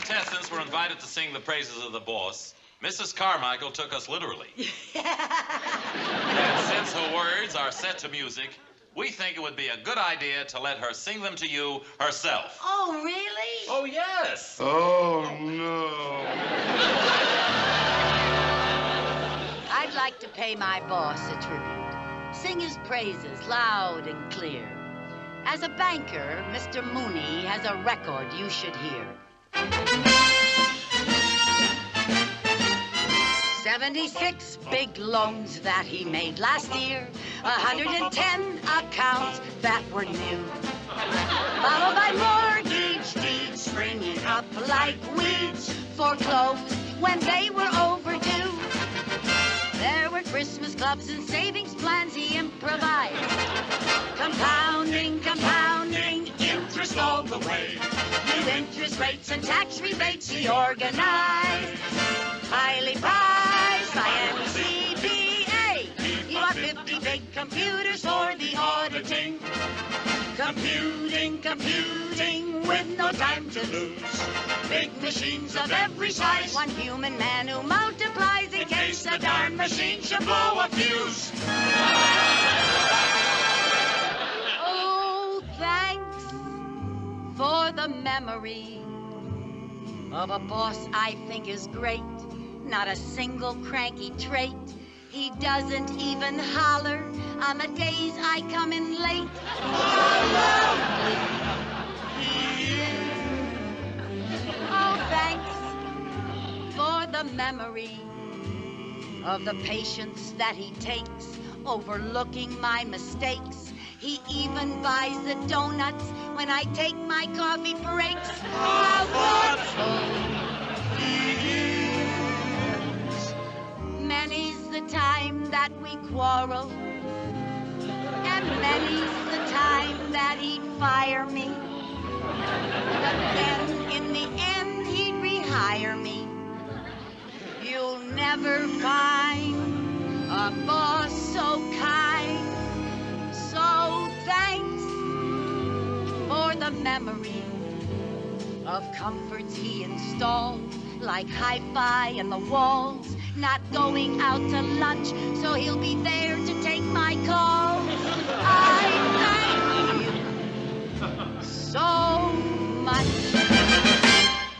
contestants were invited to sing the praises of the boss, Mrs. Carmichael took us literally. And since her words are set to music, we think it would be a good idea to let her sing them to you herself. Oh, really? Oh, yes. Oh, no. I'd like to pay my boss a tribute. Sing his praises loud and clear. As a banker, Mr. Mooney has a record you should hear. 76 big loans that he made last year, 110 accounts that were new, followed by mortgage deeds springing up like weeds, foreclosed when they were overdue. There were Christmas clubs and savings plans he improvised, compounding, interest all the way, new interest rates and tax rebates he organized, highly prized by NCBA. He bought 50 big computers for the auditing, computing with no time to lose. Big machines of every size, one human man who multiplies in case the darn machine should blow a fuse. Oh, thanks for the memory of a boss I think is great. Not a single cranky trait. He doesn't even holler on the days I come in late. How lovely he is. Oh, thanks for the memory of the patience that he takes, overlooking my mistakes. He even buys the donuts when I take my coffee breaks. How thoughtful he is. Many's the time that we quarrel, and many's the time that he'd fire me. But then, in the end, he'd rehire me. You'll never find a boss so kind. So thanks for the memory of comforts he installed, like hi-fi in the walls, not going out to lunch, so he'll be there to take my call. I thank you so much.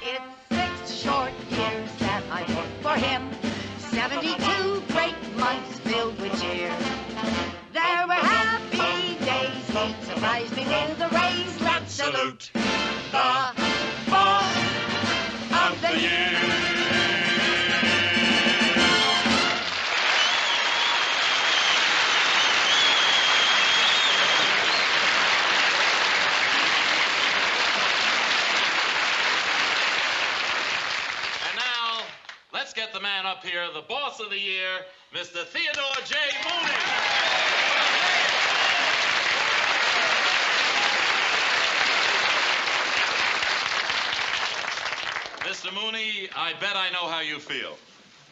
It's 6 short years that I worked for him, 72 great months filled with cheer. There were happy days, he surprised me with a raise. Let's salute the boss of the year. Let's get the man up here, the boss of the year, Mr. Theodore J. Mooney. Mr. Mooney, I bet I know how you feel.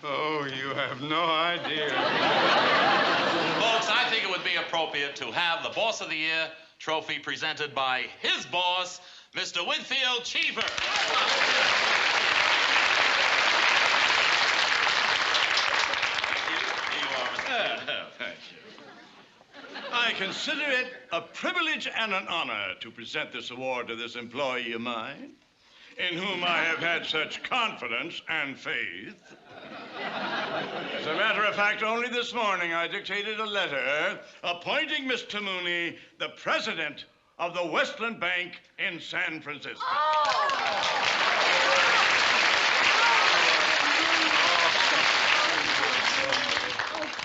Oh, you have no idea. Folks, I think it would be appropriate to have the Boss of the Year trophy presented by his boss, Mr. Winfield Cheever. Thank you. I consider it a privilege and an honor to present this award to this employee of mine, in whom I have had such confidence and faith. As a matter of fact, only this morning I dictated a letter appointing Mr. Mooney the president of the Westland Bank in San Francisco.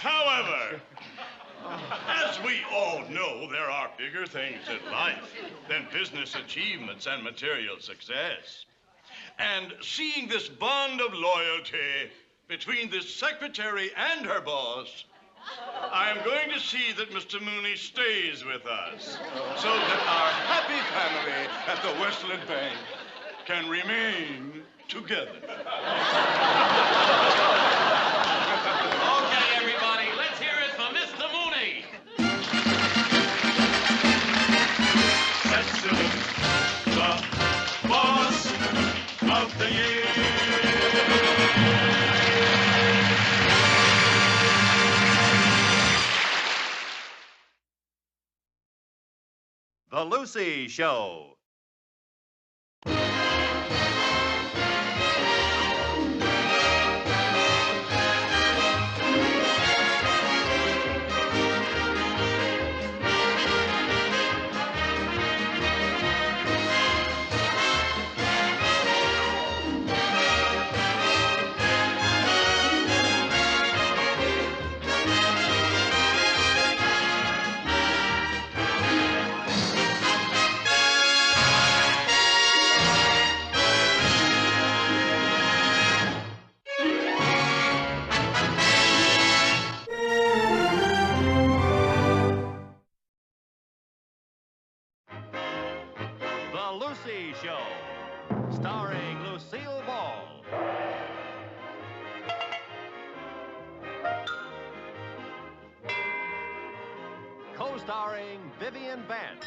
However, as we all know, there are bigger things in life than business achievements and material success. And seeing this bond of loyalty between this secretary and her boss, I am going to see that Mr. Mooney stays with us so that our happy family at the Westland Bank can remain together. Okay, everybody, let's hear it for Mr. Mooney. Let's salute the boss of of the year. The Lucy Show. The Lucy Show, starring Lucille Ball. Co-starring Vivian Vance.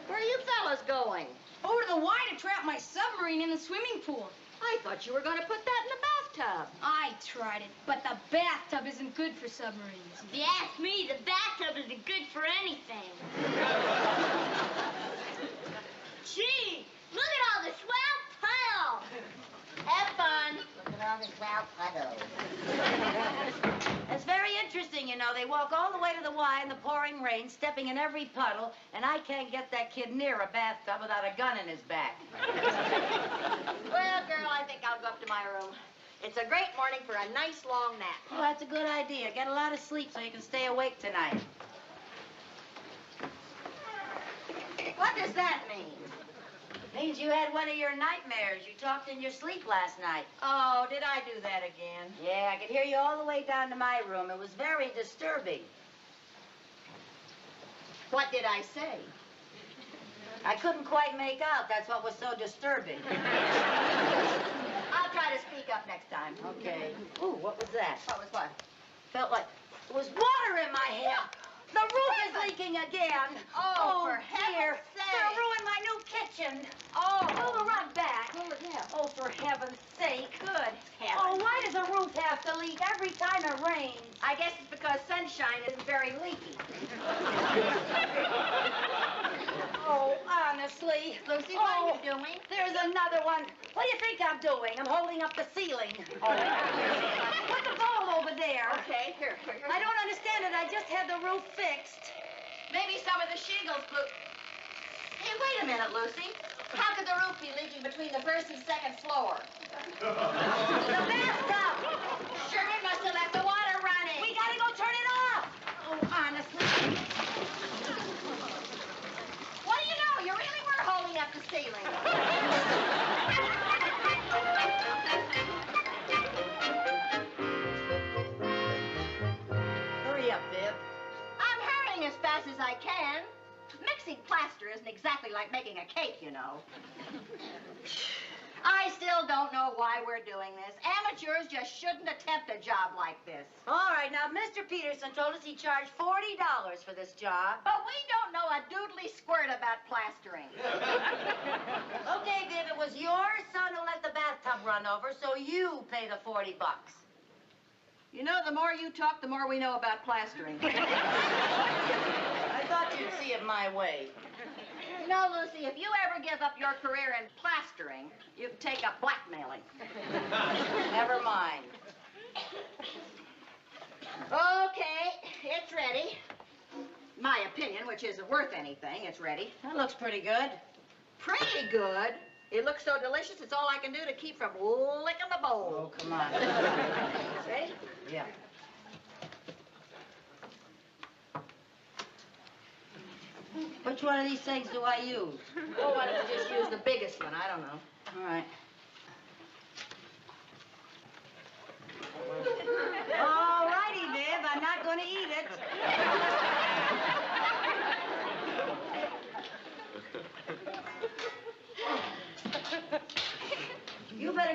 Where are you fellas going? Over to the Y to trap my submarine in the swimming pool. I thought you were going to put that in the bathtub. I tried it, but the bathtub isn't good for submarines. If you ask me, the bathtub isn't good for anything. Gee, look at all this swell puddle. Have fun. Look at all this wild puddle. It's very interesting, you know. They walk all the way to the Y in the pouring rain, stepping in every puddle, and I can't get that kid near a bathtub without a gun in his back. Well, girl, I think I'll go up to my room. It's a great morning for a nice long nap. Well, that's a good idea. Get a lot of sleep so you can stay awake tonight. What does that mean? Means you had one of your nightmares. You talked in your sleep last night. Oh, did I do that again? Yeah, I could hear you all the way down to my room. It was very disturbing. What did I say? I couldn't quite make out. That's what was so disturbing. I'll try to speak up next time. Okay. Ooh, what was that? What was what? Felt like there was water in my hair. The roof is leaking again. Oh, for dear. heaven's sake. It'll ruin my new kitchen. Oh. We'll run back. Oh, yeah. Oh, for heaven's sake. Good heavens. Oh, why does the roof have to leak every time it rains? I guess it's because sunshine isn't very leaky. Oh, honestly. Lucy, what are you doing? There's another one. What do you think I'm doing? I'm holding up the ceiling. Oh. Put the bowl over there. Okay, here. I don't understand it. I just had the roof fixed. Maybe some of the shingles blew. Hey, wait a minute, Lucy. How could the roof be leaking between the first and second floor? The bathtub. Sherman must have left the water running. We gotta go turn it off. Oh, honestly. What do you know? You really were holding up the ceiling. Hurry up, Viv. I'm hurrying as fast as I can. Mixing plaster isn't exactly like making a cake, you know. I still don't know why we're doing this. Amateurs just shouldn't attempt a job like this. All right, now, Mr. Peterson told us he charged $40 for this job. But we don't know a doodly squirt about plastering. Okay, Viv, it was your son who let the bathtub run over, so you pay the $40. You know, the more you talk, the more we know about plastering. I thought you'd see it my way. You know, Lucy, if you ever give up your career in plastering, you can take up blackmailing. Never mind. Okay, it's ready. My opinion, which isn't worth anything, it's ready. That looks pretty good. Pretty good. It looks so delicious, it's all I can do to keep from licking the bowl. Oh, come on. Ready? Yeah. Which one of these things do I use? Oh, why don't you just use the biggest one? I don't know. All right. All righty, Viv. I'm not going to eat it.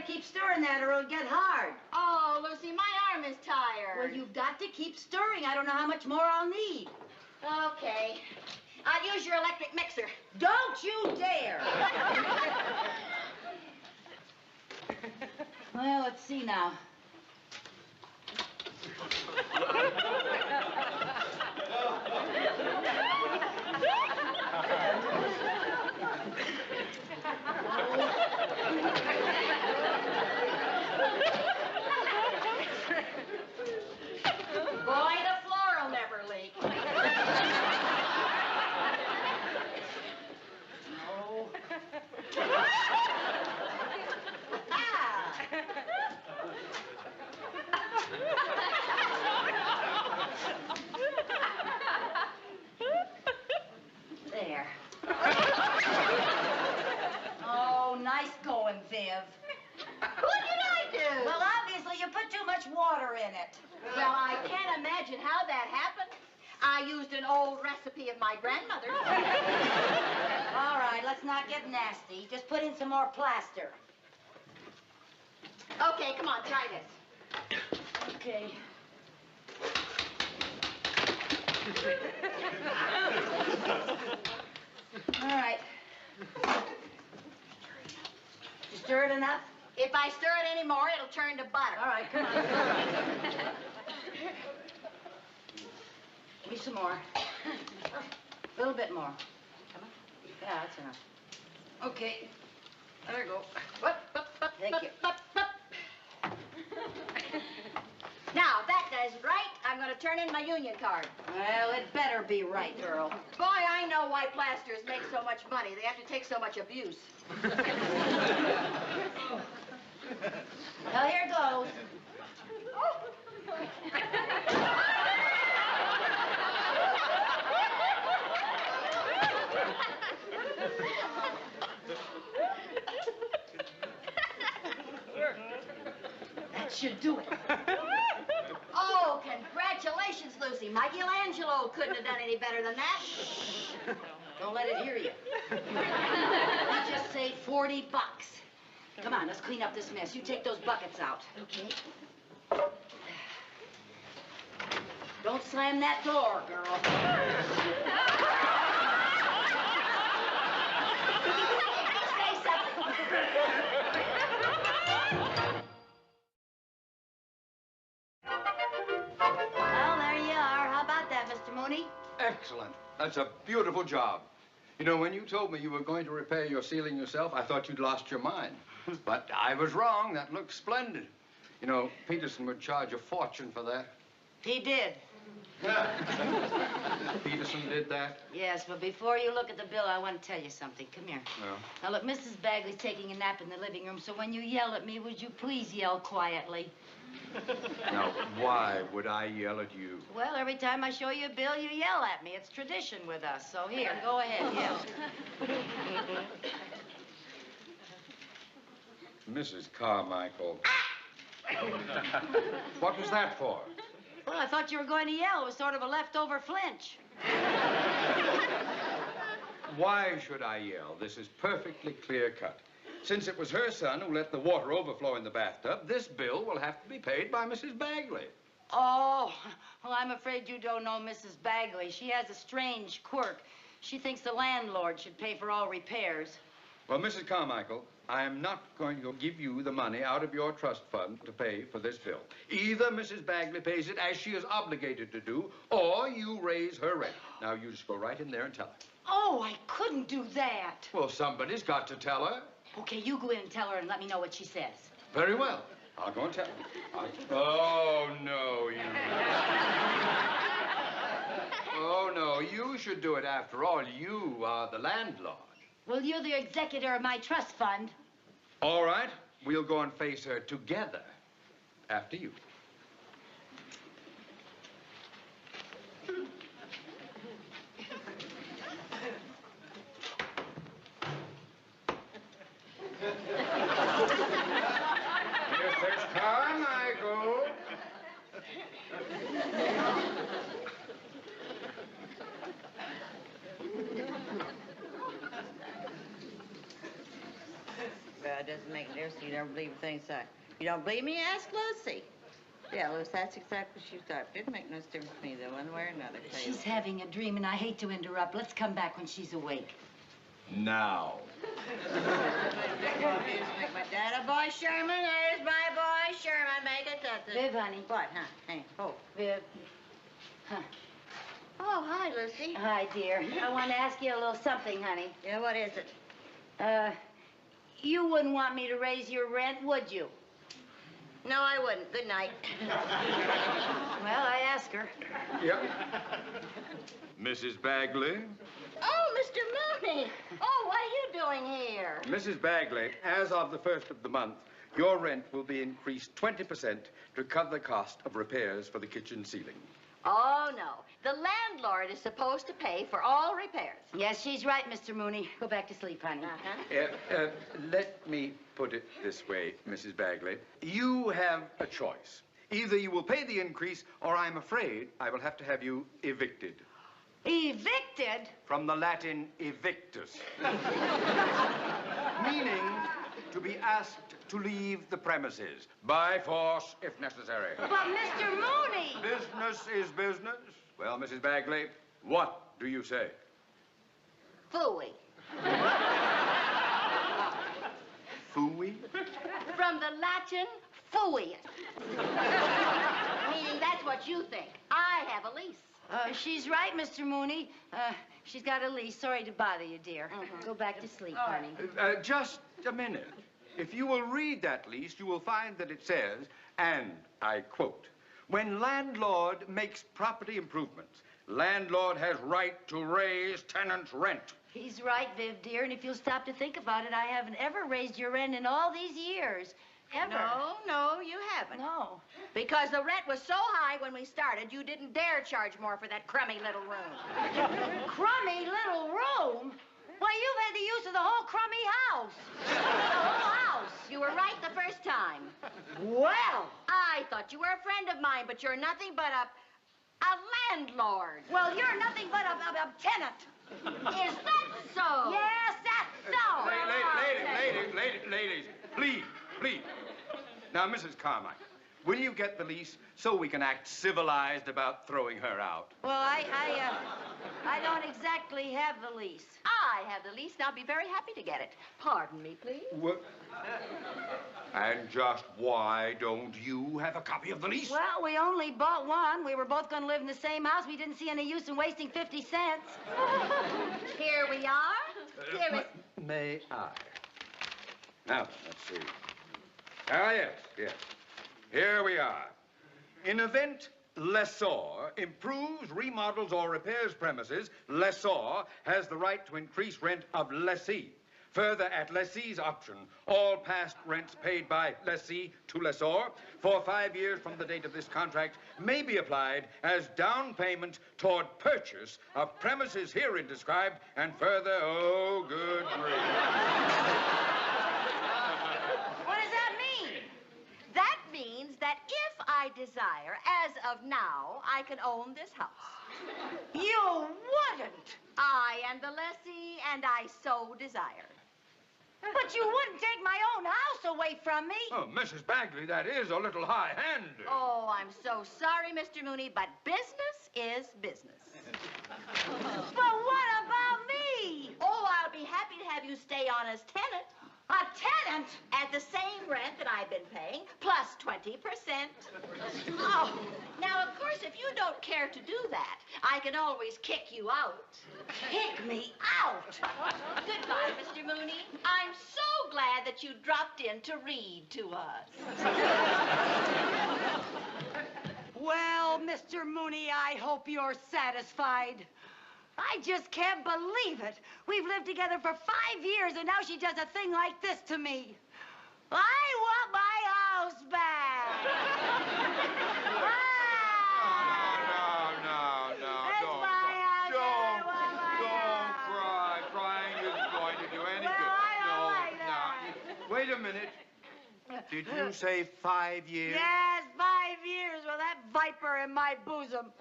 keep stirring that or it'll get hard. Oh, Lucy, my arm is tired. Well, you've got to keep stirring. I don't know how much more I'll need. Okay. I'll use your electric mixer. Don't you dare! Well, let's see now. Boy, the floor will never leak. No. There. Oh, nice going, Viv. What did I do? Well, obviously you put too much water in it. Well, I can't imagine how that happened. I used an old recipe of my grandmother's. All right, let's not get nasty. Just put in some more plaster. Okay, come on, try this. Okay. All right. You stir it enough? If I stir it any more, it'll turn to butter. All right, come on. Give me some more. A little bit more. Come on. Yeah, that's enough. Okay. There you go. Thank you. Now, if that does right, I'm going to turn in my union card. Well, it better be right, Earl. Boy, I know why plasters make so much money. They have to take so much abuse. Well, here goes. That should do it. Oh, congratulations, Lucy. Michelangelo couldn't have done any better than that. Don't let it hear you. We just saved $40. Come on, let's clean up this mess. You take those buckets out. Okay. Don't slam that door, girl. Say something. Well, there you are. How about that, Mr. Mooney? Excellent. That's a beautiful job. You know, when you told me you were going to repair your ceiling yourself, I thought you'd lost your mind. But I was wrong. That looks splendid. You know, Peterson would charge a fortune for that. He did. Peterson did that? Yes, but before you look at the bill, I want to tell you something. Come here. No. Now, look, Mrs. Bagley's taking a nap in the living room, so when you yell at me, would you please yell quietly? Now, why would I yell at you? Well, every time I show you a bill, you yell at me. It's tradition with us. So here, go ahead, yell. Mrs. Carmichael. What was that for? Well, I thought you were going to yell. It was sort of a leftover flinch. Why should I yell? This is perfectly clear-cut. Since it was her son who let the water overflow in the bathtub, this bill will have to be paid by Mrs. Bagley. Oh, well, I'm afraid you don't know Mrs. Bagley. She has a strange quirk. She thinks the landlord should pay for all repairs. Well, Mrs. Carmichael, I am not going to give you the money out of your trust fund to pay for this bill. Either Mrs. Bagley pays it as she is obligated to do, or you raise her rent. Now, you just go right in there and tell her. Oh, I couldn't do that. Well, somebody's got to tell her. Okay, you go in and tell her and let me know what she says. Very well. I'll go and tell her. Oh, no, you. Oh, no, you should do it after all. You are the landlord. Well, you're the executor of my trust fund. All right, we'll go and face her together after you. Mrs. Carmichael. it doesn't make a difference. You don't believe things I... You don't believe me? Ask Lucy. Yeah, Lucy, that's exactly what she thought. It didn't make no difference to me, though, one way or another. She's having a dream, and I hate to interrupt. Let's come back when she's awake. Now. My dad, boy Sherman. There's my boy Sherman. Make it that. Viv, honey. What, huh? Hey, oh. Viv. Huh. Oh, hi, Lucy. Hi, dear. I want to ask you a little something, honey. Yeah, what is it? You wouldn't want me to raise your rent, would you? No, I wouldn't. Good night. Well, I ask her. Yep. Mrs. Bagley. Oh, Mr. Mooney. Oh, what are you doing here? Mrs. Bagley, as of the 1st of the month, your rent will be increased 20% to cover the cost of repairs for the kitchen ceiling. Oh, no. The landlord is supposed to pay for all repairs. Yes, she's right, Mr. Mooney. Go back to sleep, honey. Let me put it this way, Mrs. Bagley. You have a choice. Either you will pay the increase, or I'm afraid I will have to have you evicted. Evicted? From the Latin evictus. Meaning to be asked to leave the premises, by force if necessary. But, Mr. Mooney! Business is business. Well, Mrs. Bagley, what do you say? Phooey. Phooey? From the Latin, phooey. Meaning that's what you think. I have a lease. She's right, Mr. Mooney. She's got a lease. Sorry to bother you, dear. Go back to sleep, honey. Just a minute. If you will read that lease, you will find that it says, and I quote, when landlord makes property improvements, landlord has right to raise tenant's rent. He's right, Viv, dear, and if you'll stop to think about it, I haven't ever raised your rent in all these years. Ever. No, you haven't. No. Because the rent was so high when we started, you didn't dare charge more for that crummy little room. Crummy little room? Why, you've had the use of the whole crummy house. The whole house. You were right the first time. Well. I thought you were a friend of mine, but you're nothing but a landlord. Well, you're nothing but a tenant. Is that so? Yes, that's so. Ladies, please. Now, Mrs. Carmichael, will you get the lease so we can act civilized about throwing her out? Well, I don't exactly have the lease. I have the lease, and I'll be very happy to get it. Pardon me, please. What? And just why don't you have a copy of the lease? Well, we only bought one. We were both going to live in the same house. We didn't see any use in wasting 50 cents. Here we are. Here is... May I? Now, let's see. Ah, yes. Here we are. In event lessor improves, remodels, or repairs premises, lessor has the right to increase rent of lessee. Further, at lessee's option, all past rents paid by lessee to lessor for 5 years from the date of this contract may be applied as down payment toward purchase of premises herein described, and further, oh, good grief. What does that mean? That means that if I desire, as of now, I can own this house. You wouldn't. I am the lessee, and I so desire. But you wouldn't take my own house away from me. Oh, Mrs. Bagley, that is a little high-handed. Oh, I'm so sorry, Mr. Mooney, but business is business. But what about me? Oh, I'll be happy to have you stay on as tenant. A tenant? At the same rent that I've been paying, plus 20%. Oh, now, of course, if you don't care to do that, I can always kick you out. Kick me out? Goodbye, Mr. Mooney. I'm so glad that you dropped in to read to us. Well, Mr. Mooney, I hope you're satisfied. I just can't believe it. We've lived together for 5 years, and now she does a thing like this to me. I want my house back. No, That's don't my cry. house. I Don't want my house. cry. Crying isn't going to do any Well, good. I don't like that. Wait a minute. Did you say 5 years? Yes, 5 years with that viper in my bosom.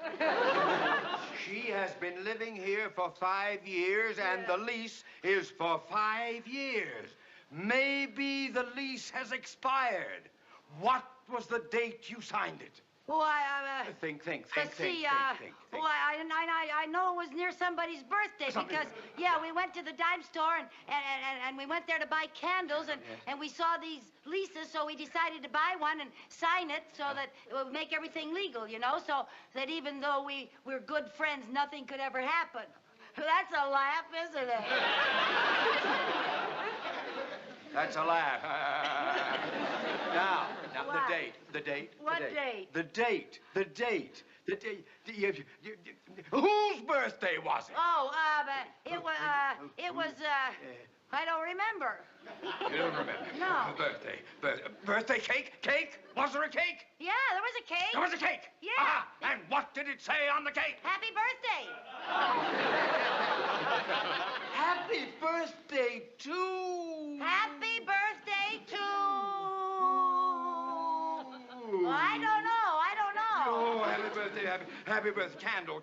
She has been living here for 5 years, and the lease is for 5 years. maybe the lease has expired. What was the date you signed it? Well, Think. I know it was near somebody's birthday because, yeah, we went to the dime store and we went there to buy candles and we saw these leases, so we decided to buy one and sign it so that it would make everything legal, you know, so that even though we're good friends, nothing could ever happen. That's a laugh, isn't it? That's a laugh. Now, What? the date. What date? The date. Whose birthday was it? Oh, it was, I don't remember. You don't remember? No. Birthday cake? Cake? Was there a cake? Yeah, there was a cake. There was a cake? Yeah. Ah, and what did it say on the cake? Happy birthday. Happy birthday to... Happy birthday to... I don't know. Oh, happy birthday. Candle.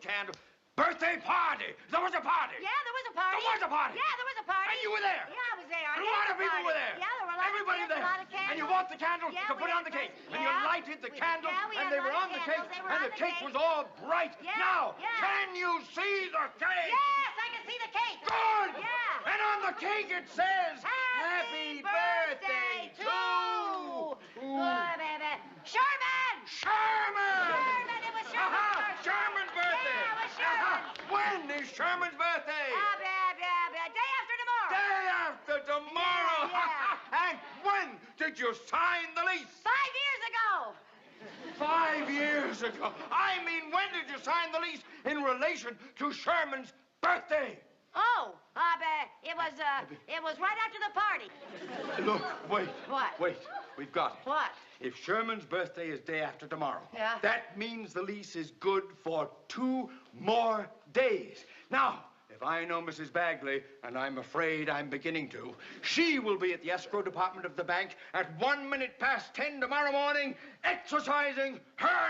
Birthday party. There was a party. Yeah, there was a party. There was a party. Yeah, there was a party. And you were there. Yeah, I was there. And a lot of people were there. Yeah, there were a lot Everybody of kids, there. a lot of candles. And you bought the candles Yeah, to put we on had the cake. those- And you yeah. lighted the candles, Yeah, we and had they a were lot on of the cake, candles. They were and on the the cake cake. was all bright. Yeah, Now, yeah. can you see the cake? Yes, I can see the cake. Good. Yeah. And on the cake it says, Happy birthday to... baby. Sherman! Sherman! It was Sherman's birthday. Sherman's birthday. Yeah, it was Sherman. When is Sherman's birthday? Day after tomorrow. Day after tomorrow. Yeah. And when did you sign the lease? 5 years ago. 5 years ago. I mean, when did you sign the lease in relation to Sherman's birthday? Oh, it was right after the party. Look, wait. What? Wait, we've got it. What? If Sherman's birthday is day after tomorrow, Yeah. that means the lease is good for 2 more days. Now, if I know Mrs. Bagley, and I'm afraid I'm beginning to, she will be at the escrow department of the bank at 10 tomorrow morning, exercising her